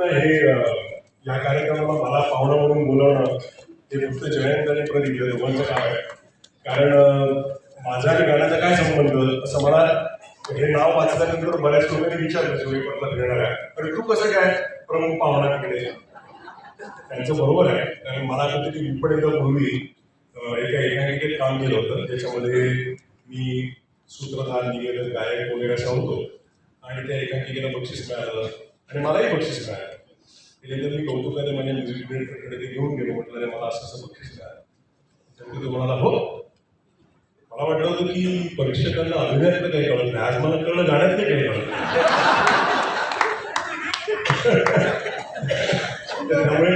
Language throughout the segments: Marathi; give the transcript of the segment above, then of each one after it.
हे या कार्यक्रमाला मला पाहुणा म्हणून बोलवणं हे फक्त जयंत आणि प्रदीप या दोघांचं काम आहे. कारण माझा आणि गाण्याचा काय संबंध असं मला हे नाव वाचल्यानंतर बऱ्याच लोकांनी विचारलं शिवपत्रात घेणार आहे, तर तू कसं काय प्रमुख पाहुणा तिकडे. त्यांचं बरोबर आहे, कारण मला कधी विपणीला पूर्वी एका एकांकिकेत काम केलं होतं, त्याच्यामध्ये मी सूत्रधार निवेदक गायक वगैरे असा होतो आणि त्या एकांकिकेला बक्षीस मिळालं आणि मलाही बक्षीस मिळालं. त्याच्यानंतर मी कौतुकाने माझ्या म्युझिक डिरेक्टरकडे ते घेऊन गेलो, म्हटलं मला असं असं बक्षीस मिळालं. तर तो म्हणाला हो. मला वाटलं होतं की परीक्षकांना अभिनयातलं काही कळत नाही, आज मला कळलं गाण्यात काही कळत नाही. त्यामुळे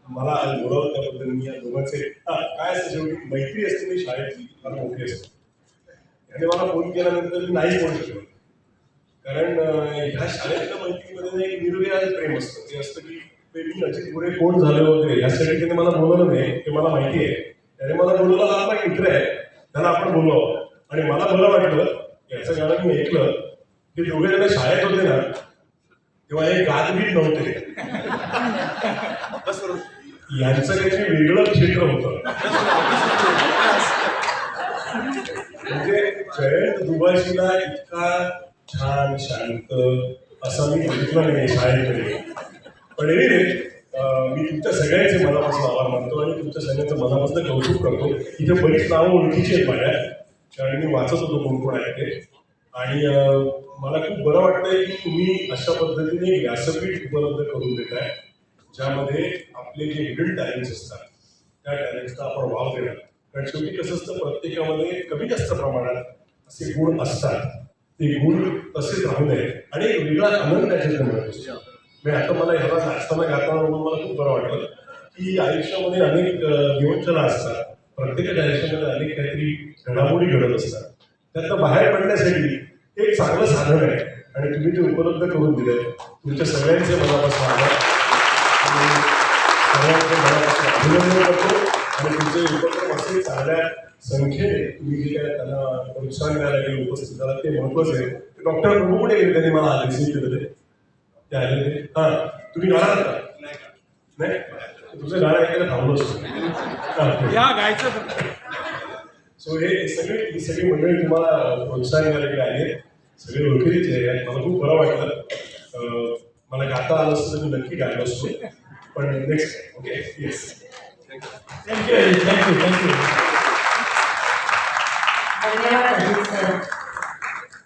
मला आज बोलावं त्याबद्दल मी या दोघांचे काय असतं शेवटी मैत्री असते मी शाळेतली फार मोठी असते. आणि मला फोन केल्यानंतर मी नाही बोलू शकलो, कारण ह्या शाळेतल्या मैत्रीमध्ये एक निर्व्याज प्रेम असतं. ते असतं की मी अजित पुढे कोण झालं वगैरे यासाठी त्याने मला बोलवलं नाही, हे मला माहिती आहे. त्याने मला बोलवलं हा आपला मित्र आहे, त्याला आपण बोलवावं. आणि मला बरं वाटलं याचं गाणं मी ऐकलं की दोघे जण शाळेत होते ना तेव्हा हे गातबीत नव्हते, यांचं काहीतरी वेगळं क्षेत्र होतं. म्हणजे जयंत दुभाषीला इतका छान शांत असा मी बघितलं नाही शाळेमध्ये. पण मी तुमच्या सगळ्यांचे मनापासून आभार मानतो आणि तुमच्या सगळ्यांचं मनापासून कौतुक करतो. इथे बरीच नावं ओळखीची आहेत माझ्या, कारण मी वाचत होतो कोण कोण आहे ते. आणि मला खूप बरं वाटतंय की तुम्ही अशा पद्धतीने व्यासपीठ उपलब्ध करून देताय, ज्यामध्ये आपले जे हिडन टॅलेंट्स असतात त्या टॅलेंट्सचा आपण वाव देणार. कारण शेवटी कसं असतं, प्रत्येकामध्ये कमी जास्त प्रमाणात असे गुण असतात, ते गुण तसेच राहू नये आणि एक वेगळा आनंद त्याच्यात मिळतो. म्हणजे आता मला ह्याला नाचताना गाताना म्हणून मला खूप बरं वाटलं की आयुष्यामध्ये अनेक विवंचना असतात, प्रत्येकाच्या आयुष्यामध्ये अनेक काहीतरी घडामोडी घडत असतात. त्यातनं बाहेर पडण्यासाठी एक चांगलं साधन आहे आणि तुम्ही ते उपलब्ध करून दिले. तुमच्या सगळ्यांचे मनापासून आभार आणि सगळ्यांचे मनापासून अभिनंदन करतो. आणि तुमचे उपक्रम असे चांगल्या संख्येने तुम्ही जे काय त्यांना प्रोत्साहन द्यायला गेले, उपस्थित झाला ते महत्त्वाचं आहे. डॉक्टर प्रभू कुठे गेले, त्यांनी मला रिसीव्ह केलं ते आले ते. हां, तुम्ही गाणार का नाही? तुझं गाणं ऐकायला थांबलो असतो गायचं. सो ही सगळी मंडळी तुम्हाला प्रोत्साहन करायला आली, सगळे ओळखीचे आहेत. मला खूप बरं वाटलं. मला गाता आलं असतं तर मी नक्की गायलो असतो, पण नेक्स्ट ओके. Yes, thank you. धन्यवाद.